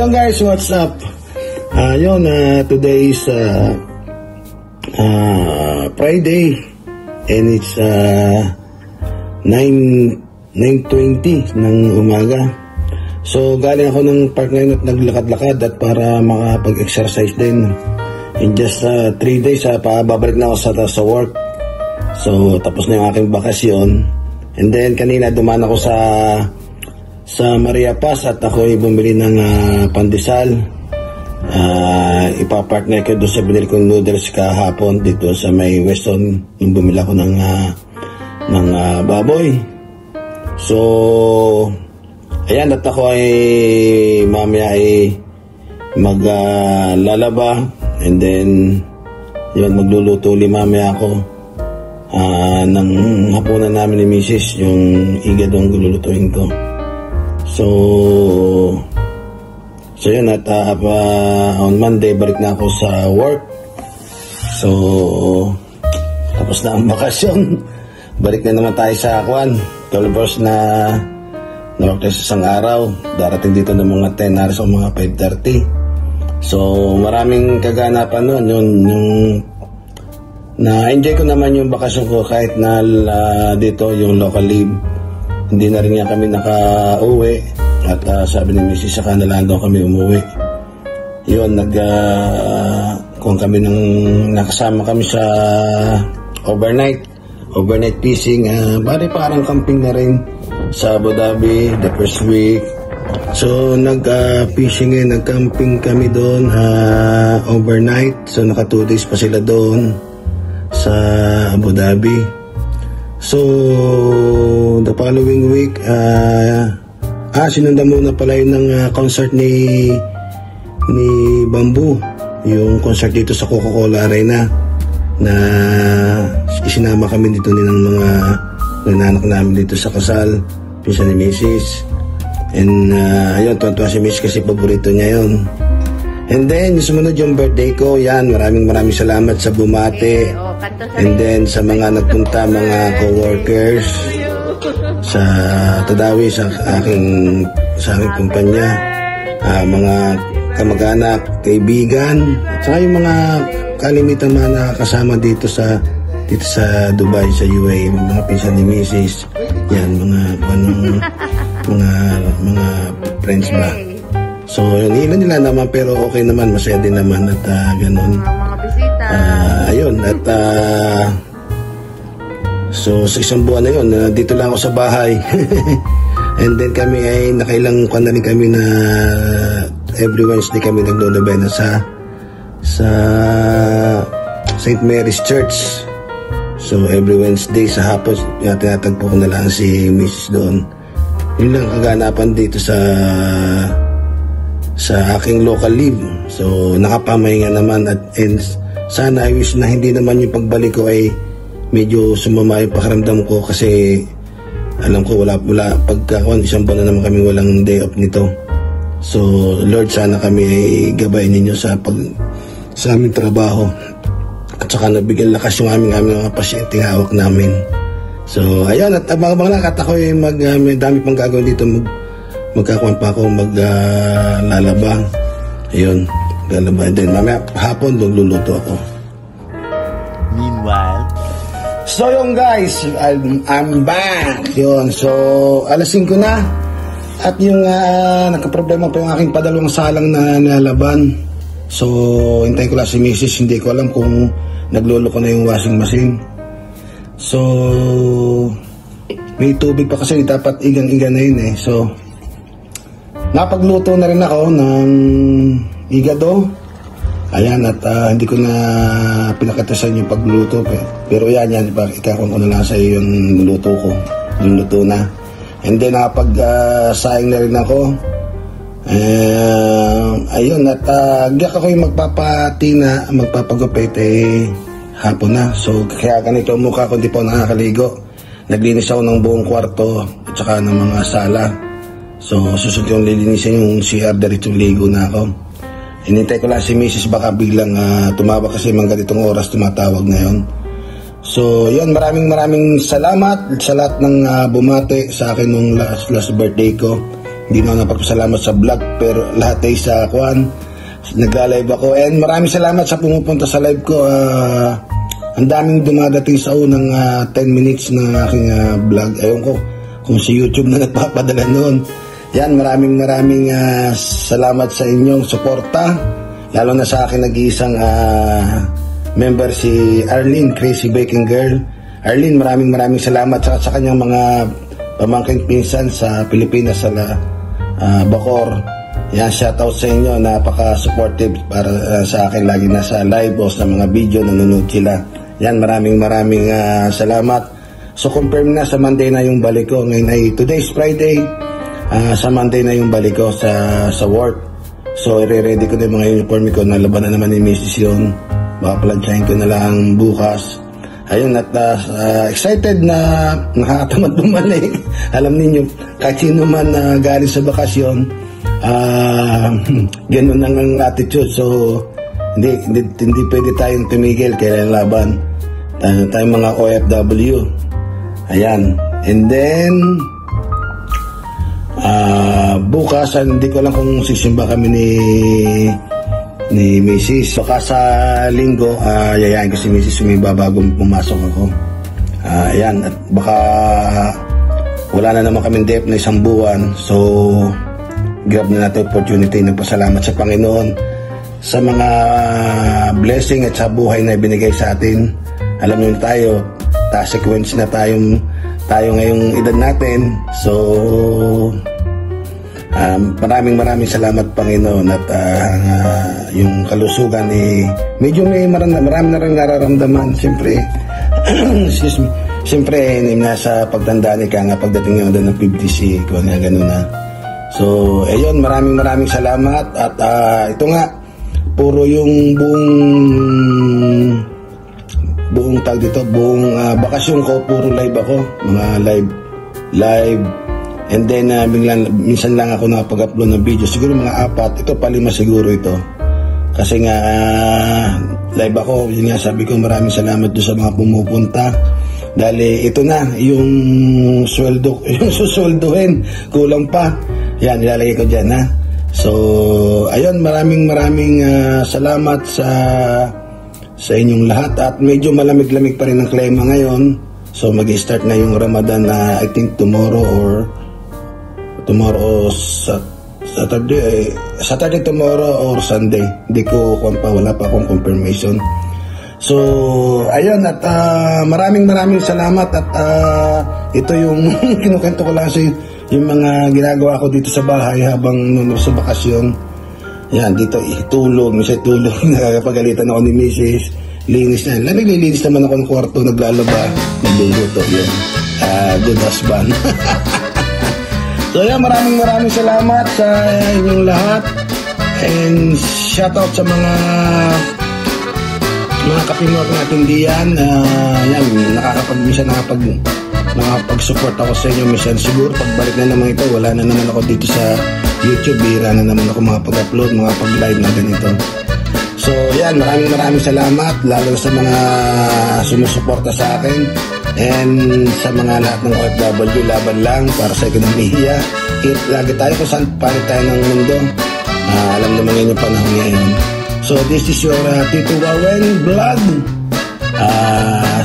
yun guys, what's up? Today is Friday and it's 9:20 ng umaga. So galing ako ng park ngayon at naglakad-lakad at para makapag-exercise din. In just 3 days babalik na ako sa work. So tapos na yung aking bakasyon. And then kanina dumaan ako sa Maria Paz at ako'y bumili ng pandesal. Ipapartner ko doon sa binili kong noodles kahapon dito sa may Weston. Yung bumili ako ng baboy. So ayan, at ako ay mamaya ay maglalaba and then yun, magluluto ulit mamaya ako ng hapunan namin ni Mrs. yung igadong lulutuin ko. So yun, at on Monday balik na ako sa work. So tapos na ang bakasyon. Balik na naman tayo sa 12 hours na work tayo sa isang araw. Darating dito ng mga 10 hours o mga 5:30. So maraming kaganapan nun. Yung na-enjoy ko naman yung bakasyon ko kahit na dito yung local leave. Hindi na rin nga kami naka-uwi. At sabi ni Mrs. saka na lang daw kami umuwi. Yun, kung kami nakasama kami sa overnight fishing. Parang camping na rin sa Abu Dhabi the first week. So nag-fishing nag-camping kami doon overnight. So naka 2 days pa sila doon sa Abu Dhabi. So the following week sinundan muna pala yun ng concert ni Bamboo, yung concert dito sa Coca-Cola Arena na isinama kami dito ng mga nananak namin dito sa kasal, pinsan ni Mrs. And ayun, tuwa si Mrs. kasi paborito niya yun. And then sumunod yung birthday ko. Yan, maraming salamat sa bumate. And then sa mga nagpunta, mga co-workers sa Tadawi, sa aking kumpanya, mga kamag-anak, kaibigan, at saka yung mga kalimitan na kasama dito sa Dubai, sa UAE, mga pinsan ni Mrs. Yan, mga friends ba. So ilan nila naman, pero okay naman, masaya din naman at ganun. Mga bisita. Ayun, at so sa isang buwan na yun, dito lang ako sa bahay. And then kami ay nakailang kwan na rin kami na every Wednesday kami naglulubena sa St. Mary's Church. So every Wednesday sa hapon, tinatagpo ko na lang si Mrs. doon. Yun lang kaganapan dito sa aking local leave. So nakapamahinga naman at sana I wish na hindi naman yung pagbalik ko ay medyo sumama yung pakiramdam ko kasi alam ko wala isang buwan na naman kami walang day off nito. So Lord, sana kami ay gabayin ninyo sa aming trabaho at saka nabigyan lakas yung aming mga pasyente hawak namin. So ayun, at abang lakat ako ay may dami pang gagawin dito. Magkakuan pa ako maglalaba. Ayun, lalaba. And then mamaya hapon magluluto ako. Meanwhile, so yun guys, I'm back. Yun, so alas 5 na. At yung nagka-problema pa yung aking padalawang salang na nalaban. So hintayin ko lang si Mrs. Hindi ko alam kung naglolo ko na yung washing machine. So may tubig pa kasi dapat igan-igan na yun So napagluto na rin ako ng igado. Ayan, at hindi ko na pinakatasan yung pagluto. Pero yan, ikakon ko na lang sa iyo yung luto ko. Yung luto na. And then nakapag-saing na rin ako. Ayun, at giyak ako yung magpapagupit hapon na. So kaya ganito mukha ko, hindi po nakakaligo. Naglinis ako ng buong kwarto at saka ng mga sala. So susunod yung lilinisin yung CR, diretso ligo na ako. Hinintay ko lang si Mrs. baka biglang tumawag kasi mga ganitong oras tumatawag ngayon. So yun, maraming salamat sa lahat ng bumate sa akin nung last birthday ko. Hindi na ako napagpasalamat sa vlog, pero lahat ay sa kuan. Nagla-live ako. And maraming salamat sa pumupunta sa live ko. Ang daming dumadating sa unang 10 minutes ng aking vlog. Ayun ko kung si YouTube na nagpapadala noon. Yan, maraming salamat sa inyong suporta. Lalo na sa akin nag-iisang member si Arlene, Crazy Baking Girl. Arlene, maraming salamat sa kanyang mga pamangkin pinsan sa Pilipinas, sa Bacoor. Yan, shoutout sa inyo. Napaka-supportive para sa akin. Lagi nasa live o sa mga video, nanonood sila. Yan, maraming salamat. So, confirm na sa Monday na yung balik ko. Ngayon ay today's Friday. Sa Monday na yung balik ko sa work. So, i-ready ko na yung mga uniform ko. Nalaban na naman ni Mrs. yun. Baka plansyahin ko na lang bukas. Ayun, at excited na nakakatamad bumalik. Alam niyo, kahit sino man galing sa bakasyon, ganun lang ang attitude. So, hindi pwede tayong tumigil. Kailangan laban. Tayong mga OFW. Ayan. And then, bukas, hindi ko lang kung sisimba kami ni Mrs. Baka sa linggo, yayain ko si Mrs. sumiba bago pumasok ako. Ayan, at baka wala na naman kaming dep na 1 buwan. So, grab na natin opportunity. Nagpasalamat sa Panginoon sa mga blessing at sa buhay na ibinigay sa atin. Alam niyo tayo, sequence na tayo ngayong edad natin. So, maraming salamat Panginoon, at yung kalusugan medyo marami na rin nararamdaman. Siyempre excuse me, siyempre nasa pagtandaan ka nga pagdating nyo ng 50C kung nga gano'n na. So ayun, maraming salamat. At ito nga, puro yung buong bakasyon ko, puro live ako, mga live. And then, minsan lang ako nakapag-upload ng video. Siguro mga 4. Ito pa 5 siguro ito. Kasi nga, live ako. Yun nga, sabi ko, maraming salamat doon sa mga pumupunta. Dahil ito na, yung sweldo, yung susweldohin. Kulang pa. Yan, nilalagay ko dyan, ha. So, ayun, maraming salamat sa inyong lahat. At medyo malamig-lamig pa rin ang klima ngayon. So, mag-start na yung Ramadan na I think tomorrow Saturday tomorrow or Sunday. Hindi ko wala pa akong confirmation. So, ayun, at maraming salamat. At ito yung kinukwento ko lang sa yung mga ginagawa ko dito sa bahay habang sa bakasyon. Yan, dito itulog, minsan tulog. Nakakapagalitan ako ni Mrs. Linis na. Naglilinis naman ako ng kwarto, naglalaba, nagluluto. Yun. Good husband. So yan, maraming salamat sa inyong lahat. And shoutout sa mga kapinor natin diyan. Yan, nakakapag-support ako sa inyo. Minsan siguro pagbalik na naman ito, wala na naman ako dito sa YouTube. Bira na naman ako pag-upload, pag-live na ganito. So yan, maraming salamat, lalo sa mga sumusuporta sa akin. And sa mga lahat ng OFW, laban lang para sa ekonomiya. Lagi tayo kung saan palit tayo ng mundo. Alam naman yun yung panahon ngayon. So this is your Tito Wawen vlog.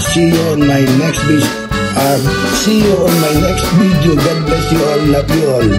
See you on my next video. God bless you all. Love you all.